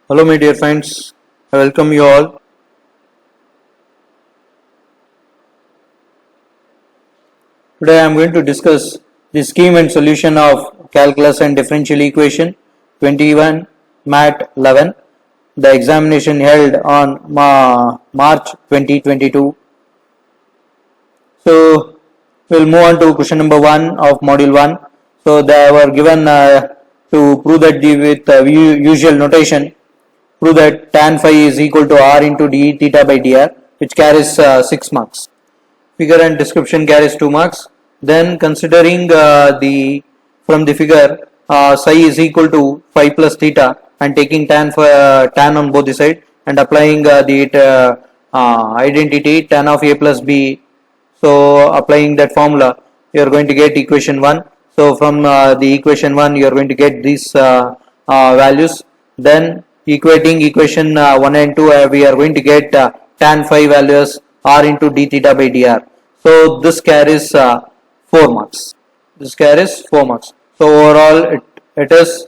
Hello my dear friends, I welcome you all. Today I am going to discuss the scheme and solution of calculus and differential equation 21MAT11, the examination held on March 2022. So we will move on to question number 1 of module 1. So they were given to prove that with usual notation, prove that tan phi is equal to r into d theta by dr, which carries 6 marks. Figure and description carries 2 marks. Then considering from the figure psi is equal to phi plus theta and taking tan on both the side and applying the identity tan of a plus b. So applying that formula, you are going to get equation 1. So from the equation 1, you are going to get these values. Then equating equation 1 and 2, we are going to get tan phi values r into d theta by dr. So this carries 4 marks. This carries 4 marks. So overall it is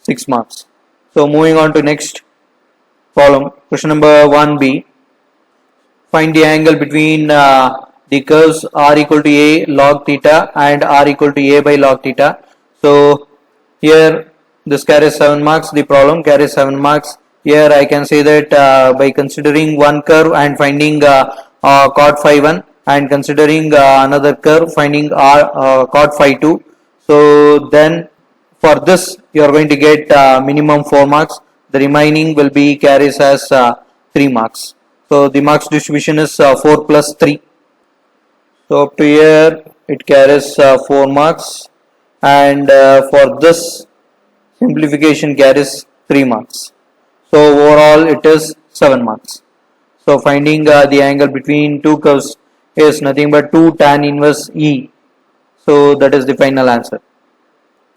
6 marks. So moving on to next problem. Question number 1b. Find the angle between the curves r equal to a log theta and r equal to a by log theta. So here this carries 7 marks. The problem carries 7 marks. Here I can say that by considering one curve and finding cot phi 1 and considering another curve finding cot phi 2. So then for this you are going to get minimum 4 marks. The remaining will be carries as 3 marks. So the marks distribution is 4 plus 3. So up to here it carries 4 marks, and for this simplification carries 3 marks. So overall it is 7 marks. So finding the angle between two curves is nothing but 2 tan inverse E. So that is the final answer.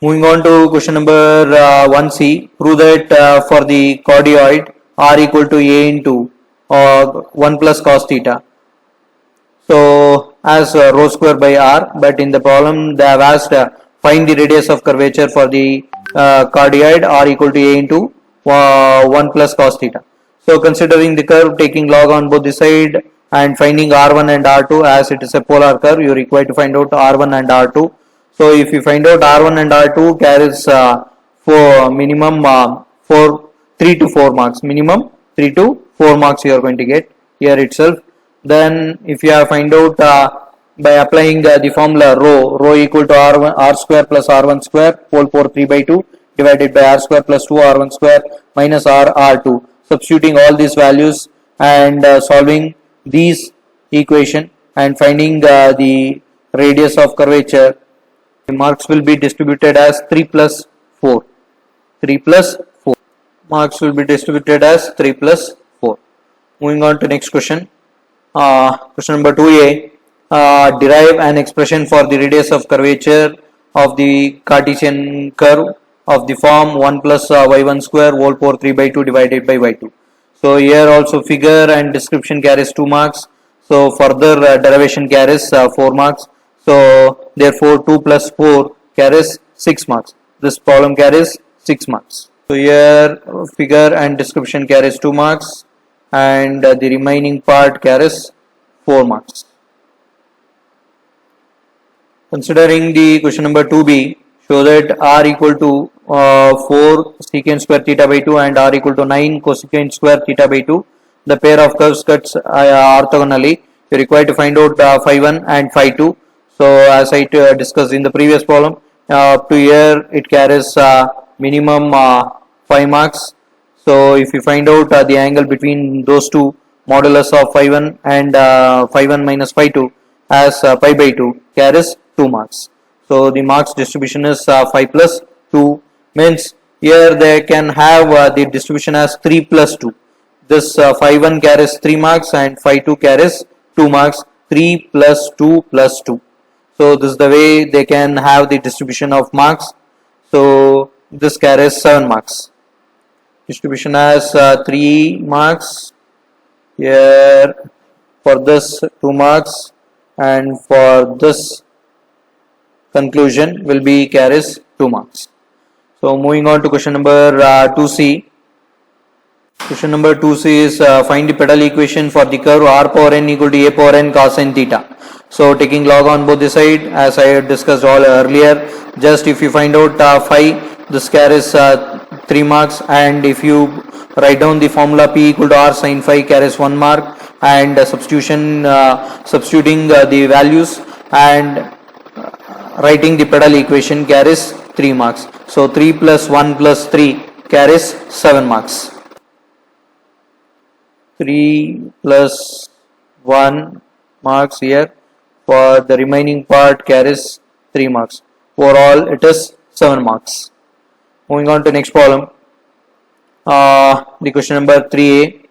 Moving on to question number 1c. Prove that for the cardioid r equal to a into 1 plus cos theta. So as rho square by r, but in the problem they have asked find the radius of curvature for the cardioid r equal to a into 1 plus cos theta. So considering the curve, taking log on both the side and finding r1 and r2, as it is a polar curve, you are required to find out r1 and r2. So if you find out r1 and r2 carries for minimum 3 to 4 marks. Minimum 3 to 4 marks you are going to get here itself. Then if you have find out by applying the formula rho equal to r square plus r1 square whole power 3 by 2 divided by r square plus 2 r1 square minus r2. Substituting all these values and solving these equation and finding the radius of curvature, the marks will be distributed as 3 plus 4. 3 plus 4. Marks will be distributed as 3 plus 4. Moving on to next question. Question number 2a. Derive an expression for the radius of curvature of the Cartesian curve of the form 1 plus y1 square whole power 3 by 2 divided by y2. So here also figure and description carries 2 marks. So further derivation carries 4 marks. So therefore 2 plus 4 carries 6 marks. This problem carries 6 marks. So here figure and description carries 2 marks and the remaining part carries 4 marks. Considering the question number 2b, show that r equal to 4 secant square theta by 2 and r equal to 9 cosecant square theta by 2. The pair of curves cuts orthogonally. You are required to find out phi 1 and phi 2. So as I discussed in the previous problem, up to here it carries minimum 5 marks. So if you find out the angle between those two, modulus of phi 1 and phi 1 minus phi 2 as pi by 2 carries 2 marks. So the marks distribution is 5 plus 2, means here they can have the distribution as 3 plus 2. This phi 1 carries 3 marks and phi 2 carries 2 marks. 3 plus 2 plus 2. So this is the way they can have the distribution of marks. So this carries 7 marks. Distribution as 3 marks. Here for this 2 marks, and for this conclusion will be carries 2 marks. So moving on to question number 2c. Question number 2C is find the pedal equation for the curve r power n equal to a power n cos n theta. So taking log on both the side, as I had discussed all earlier, just if you find out phi, this carries 3 marks, and if you write down the formula p equal to r sin phi carries 1 mark, and substituting the values and writing the pedal equation carries 3 marks. So 3 plus 1 plus 3 carries 7 marks. 3 plus 1 marks here, for the remaining part carries 3 marks. Overall it is 7 marks. Moving on to next problem. The question number 3a.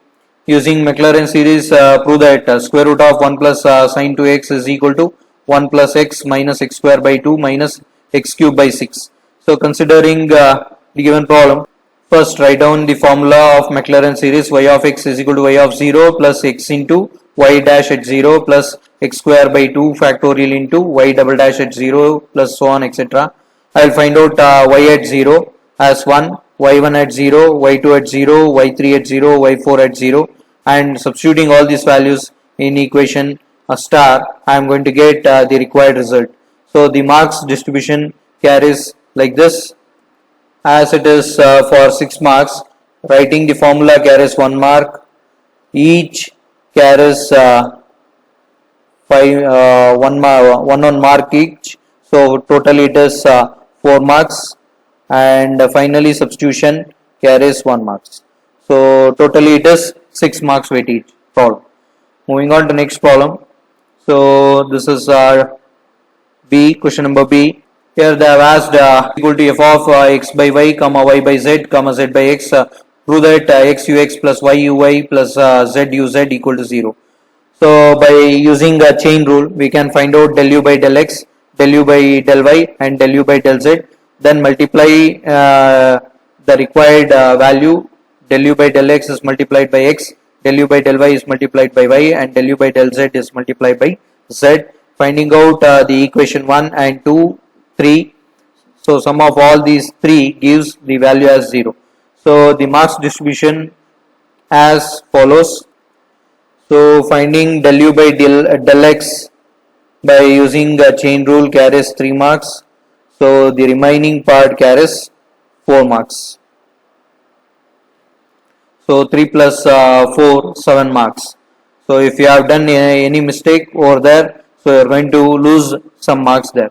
Using Maclaurin series, prove that square root of 1 plus sin 2x is equal to 1 plus x minus x square by 2 minus x cube by 6. So considering the given problem, first write down the formula of Maclaurin series. Y of x is equal to y of 0 plus x into y dash at 0 plus x square by 2 factorial into y double dash at 0 plus so on etc. I will find out y at 0 as 1, y1 at 0, y2 at 0, y3 at 0, y4 at 0, and substituting all these values in equation star, I am going to get the required result. So the marks distribution carries like this. As it is for 6 marks, writing the formula carries 1 mark, each carries 1 mark each, so totally it is 4 marks, and finally substitution carries 1 marks. So totally it is 6 marks weightage problem. Moving on to next problem. So this is B, question number B. Here they have asked equal to f of x by y comma y by z comma z by x. Prove that x ux plus y uy plus z uz equal to 0. So by using a chain rule, we can find out del u by del x, del u by del y, and del u by del z. Then multiply the required value. Del u by del x is multiplied by x, del u by del y is multiplied by y, and del u by del z is multiplied by z. Finding out the equation 1 and 2, 3. So sum of all these 3 gives the value as 0. So the marks distribution as follows. So finding del u by del x by using a chain rule carries 3 marks. So the remaining part carries 4 marks. So 3 plus 4, 7 marks. So if you have done any mistake over there, so you are going to lose some marks there.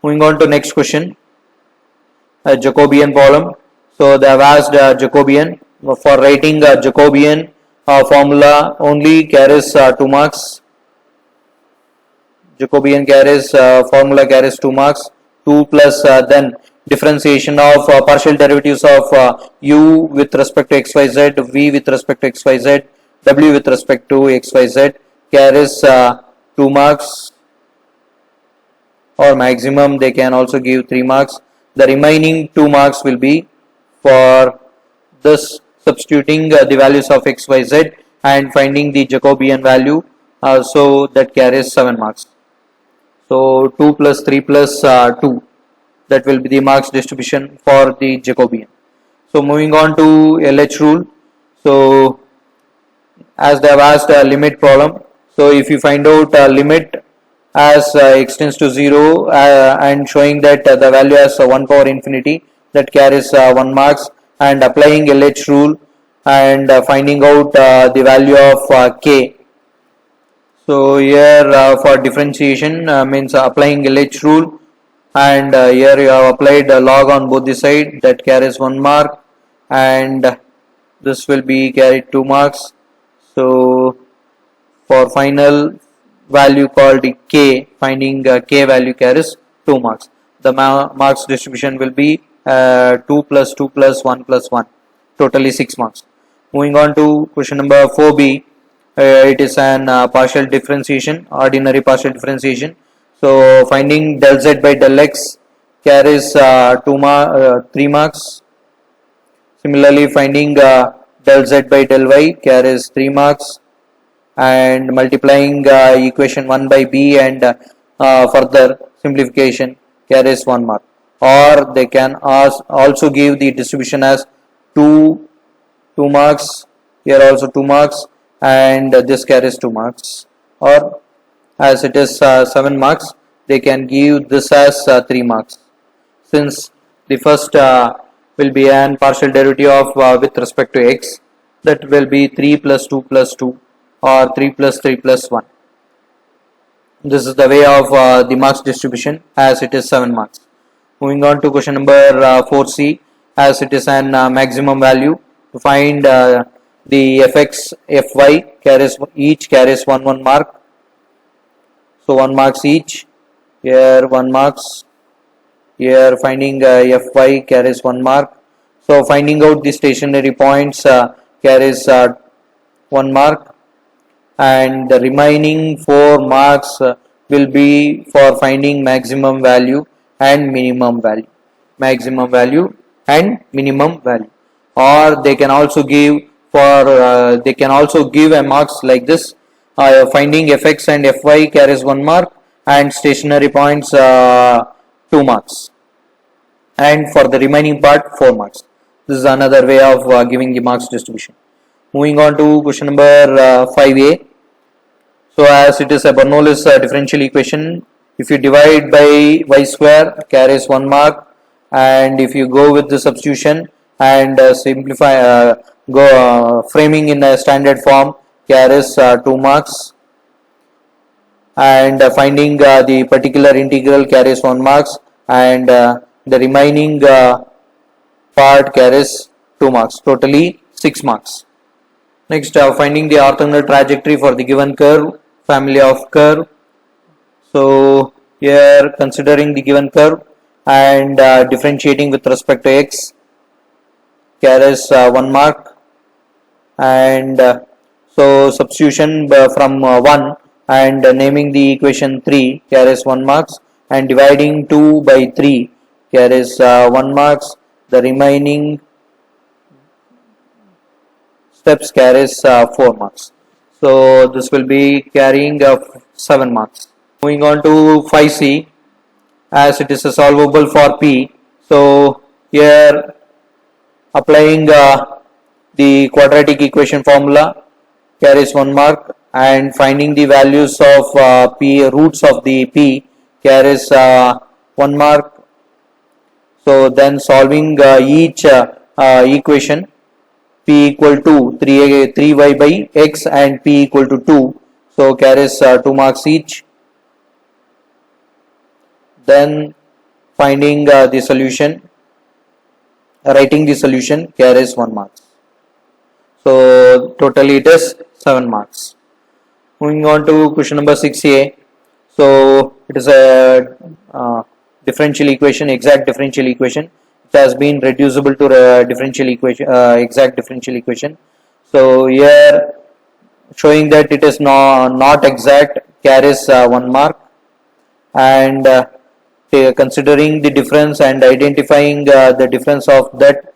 Moving on to next question, a Jacobian problem. So they have asked Jacobian. For writing a Jacobian formula only carries 2 marks. Jacobian carries formula carries 2 marks. 2 plus then differentiation of partial derivatives of u with respect to xyz, v with respect to xyz, w with respect to xyz carries 2 marks, or maximum they can also give 3 marks. The remaining 2 marks will be for this substituting the values of x, y, z and finding the Jacobian value, so that carries 7 marks. So 2 plus 3 plus 2, that will be the marks distribution for the Jacobian. So moving on to LH rule. So as they have asked a limit problem, so if you find out limit as x tends to 0 and showing that the value as 1 power infinity, that carries 1 marks, and applying LH rule and finding out the value of k. So here for differentiation means applying LH rule, and here you have applied log on both the side, that carries 1 mark, and this will be carried 2 marks. So for final value called k, finding k value carries 2 marks. The marks distribution will be 2 plus 2 plus 1 plus 1, totally 6 marks. Moving on to question number 4b. It is an partial differentiation, ordinary partial differentiation. So finding del z by del x carries 3 marks. Similarly, finding del z by del y carries 3 marks, and multiplying equation 1 by b and further simplification carries 1 mark. Or they can also give the distribution as 2 2 marks, here also 2 marks, and this carries 2 marks, or as it is 7 marks, they can give this as 3 marks, since the first will be an partial derivative of with respect to x, that will be 3 plus 2 plus 2 or 3 plus 3 plus 1. This is the way of the marks distribution, as it is 7 marks. Moving on to question number 4c, as it is an maximum value, to find the fx, fy carries, each carries 1 mark. So 1 marks each, here 1 marks, here finding fy carries 1 mark. So finding out the stationary points carries 1 mark, and the remaining 4 marks will be for finding maximum value and minimum value, or they can also give for they can also give a marks like this, finding fx and fy carries 1 mark and stationary points 2 marks, and for the remaining part 4 marks. This is another way of giving the marks distribution. Moving on to question number 5a. So as it is a Bernoulli's differential equation, if you divide by y square carries 1 mark, and if you go with the substitution and simplify, framing in a standard form carries 2 marks, and finding the particular integral carries 1 marks, and the remaining part carries 2 marks, totally 6 marks. Next, finding the orthogonal trajectory for the given curve, family of curve. So here considering the given curve and differentiating with respect to x carries 1 mark, and so substitution from 1 and naming the equation 3 carries 1 marks, and dividing 2 by 3 carries 1 marks. The remaining steps carries 4 marks. So this will be carrying 7 marks. Moving on to 5c, as it is a solvable for p. So here applying the quadratic equation formula carries 1 mark, and finding the values of p, roots of the p carries 1 mark. So then solving each equation, p equal to 3y by x and p equal to 2, so carries 2 marks each. Then finding the solution, writing the solution carries 1 mark. So totally it is 7 marks. Moving on to question number 6a. So it is a differential equation, exact differential equation. It has been reducible to differential equation, exact differential equation. So here showing that it is not exact carries 1 mark, and considering the difference and identifying the difference of that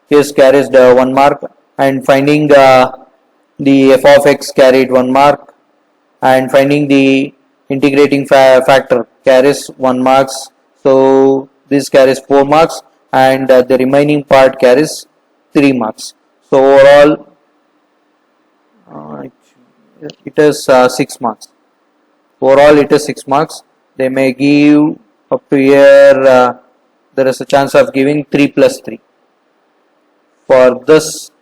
is carries 1 mark, and finding the f of x carried 1 mark, and finding the integrating factor carries 1 marks. So this carries 4 marks, and the remaining part carries 3 marks. So overall it is 6 marks. Overall it is 6 marks. They may give up to here, there is a chance of giving 3 plus 3. For this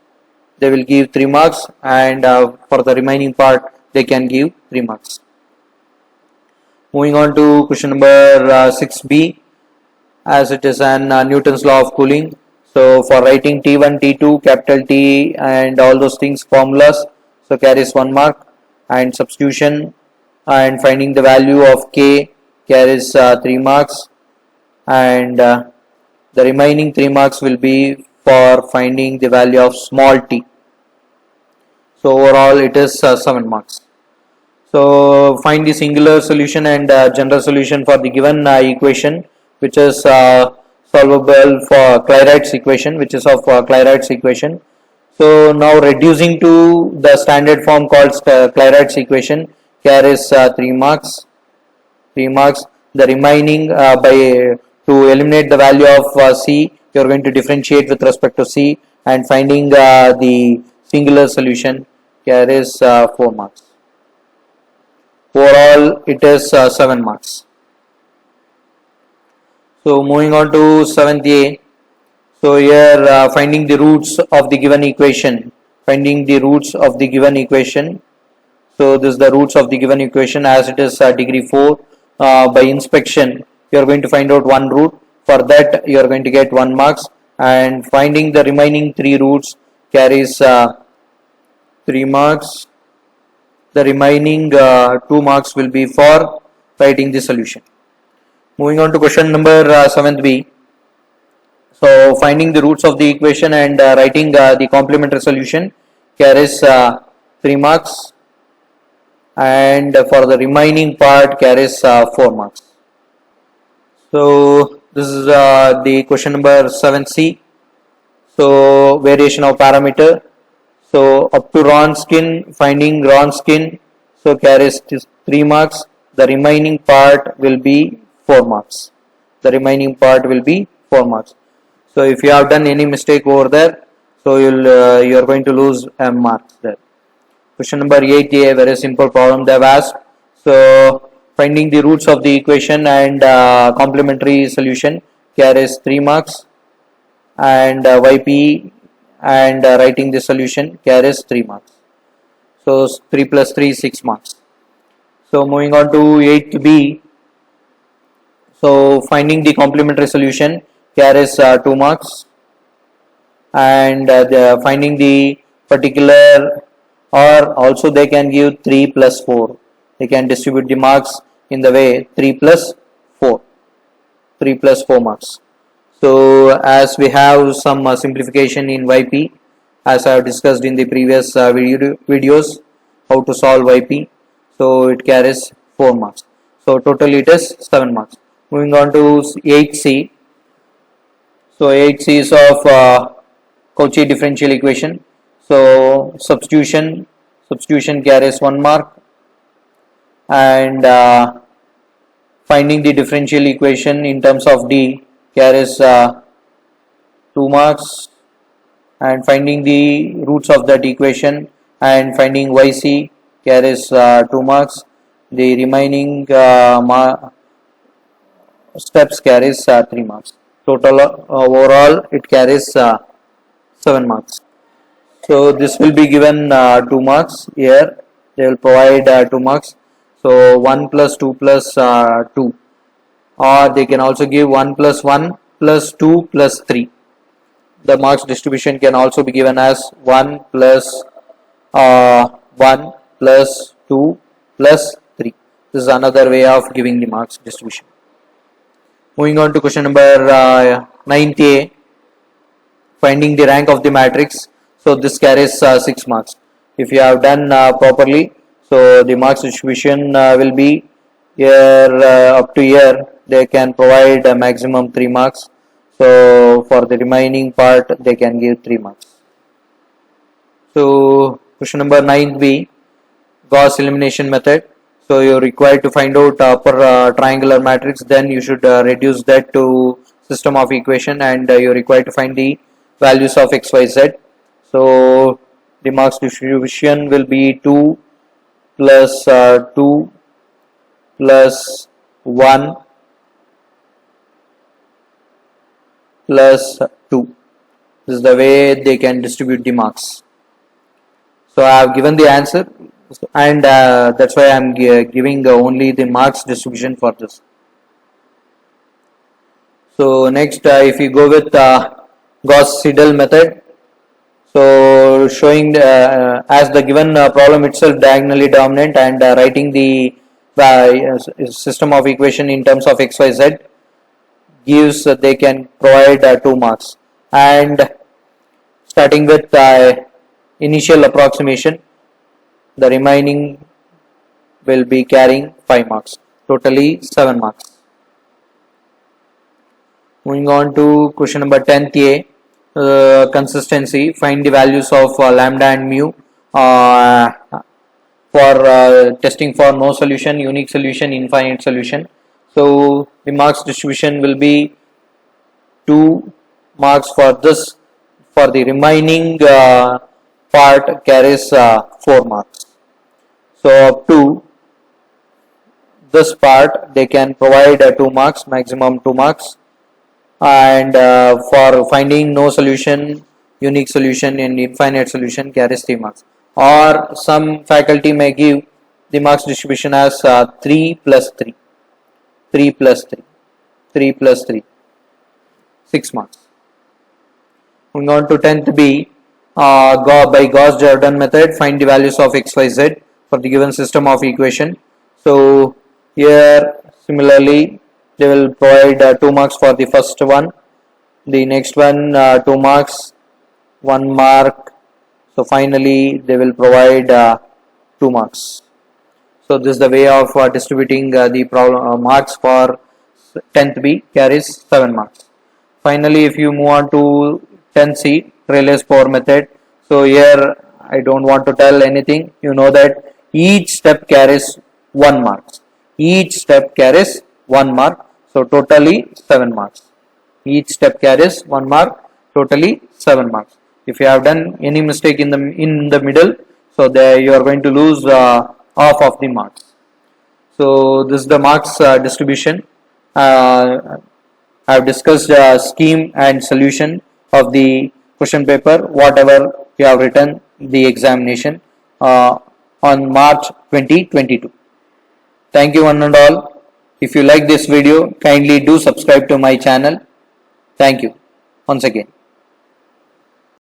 they will give 3 marks, and for the remaining part they can give 3 marks. Moving on to question number 6b, as it is an Newton's law of cooling. So for writing T1, T2, capital T and all those things formulas, so carries 1 mark, and substitution and finding the value of K carries 3 marks, and the remaining 3 marks will be for finding the value of small t. So overall it is 7 marks. So find the singular solution and general solution for the given equation, which is solvable for Clairaut's equation, which is of Clairaut's equation. So now reducing to the standard form called Clairaut's equation carries 3 marks. The remaining by to eliminate the value of c, you are going to differentiate with respect to c, and finding the singular solution carries 4 marks. Overall it is 7 marks. So moving on to 7th A. So here finding the roots of the given equation. Finding the roots of the given equation. So this is the roots of the given equation as it is degree 4. By inspection you are going to find out one root. For that you are going to get 1 marks, and finding the remaining 3 roots carries 3 marks. The remaining 2 marks will be for writing the solution. Moving on to question number 7th B. So finding the roots of the equation and writing the complementary solution carries 3 marks, and for the remaining part carries 4 marks. So this is the question number 7C. So variation of parameter. So up to Ronskin, finding Ronskin, so carries 3 marks. The remaining part will be 4 marks. The remaining part will be 4 marks. So if you have done any mistake over there, so you are going to lose marks there. Question number 8A, very simple problem they have asked. So finding the roots of the equation and complementary solution carries 3 marks, and YP and writing the solution carries 3 marks. So 3 plus 3 is 6 marks. So moving on to 8B. So finding the complementary solution carries 2 marks, and finding the particular, or also they can give 3 plus 4. They can distribute the marks in the way 3 plus 4. 3 plus 4 marks. So as we have some simplification in YP, as I have discussed in the previous videos, how to solve YP. So it carries 4 marks. So total it is 7 marks. Moving on to 8C. So 8C is of Cauchy differential equation. So substitution carries 1 mark, and finding the differential equation in terms of D carries 2 marks, and finding the roots of that equation and finding YC carries 2 marks. The remaining steps carries 3 marks. Total overall it carries 7 marks. So this will be given 2 marks here. They will provide 2 marks. So 1 plus 2 plus 2, or they can also give 1 plus 1 plus 2 plus 3. The marks distribution can also be given as 1 plus 1 plus 2 plus 3. This is another way of giving the marks distribution. Moving on to question number 9A, finding the rank of the matrix. So this carries 6 marks. If you have done properly, so the marks distribution will be here up to here. They can provide a maximum 3 marks. So for the remaining part they can give 3 marks. So question number 9B, Gauss elimination method. So you are required to find out per triangular matrix, then you should reduce that to system of equation, and you are required to find the values of x, y, z. So the marks distribution will be 2 plus 2 plus 1 plus 2. This is the way they can distribute the marks. So I have given the answer, and that's why I am giving only the marks distribution for this. So next, if you go with Gauss-Seidel method, so showing as the given problem itself diagonally dominant, and writing the system of equation in terms of x, y, z gives they can provide 2 marks, and starting with initial approximation, the remaining will be carrying 5 marks, totally 7 marks. Moving on to question number 10th A, consistency, find the values of lambda and mu for testing for no solution, unique solution, infinite solution. So the marks distribution will be 2 marks for this For the remaining part carries 4 marks. So up to this part they can provide 2 marks, maximum 2 marks, and for finding no solution, unique solution and infinite solution carries 3 marks. Or some faculty may give the marks distribution as 3 plus 3, 3 plus 3, 3 plus 3, 6 marks. Moving on to 10th B, by Gauss-Jordan method, find the values of x, y, z for the given system of equation. So here similarly they will provide 2 marks for the first one, the next one 2 marks, 1 mark. So finally they will provide 2 marks. So this is the way of distributing the problem marks for 10th B, carries 7 marks. Finally, if you move on to 10C, Rayleigh's power method. So here I don't want to tell anything. You know that each step carries 1 mark. Each step carries 1 mark. So totally 7 marks. Each step carries 1 mark. Totally 7 marks. If you have done any mistake in the middle, so there you are going to lose half of the marks. So this is the marks distribution. I have discussed scheme and solution of the question paper, whatever you have written the examination on March 2022. Thank you one and all. If you like this video, kindly do subscribe to my channel. Thank you once again.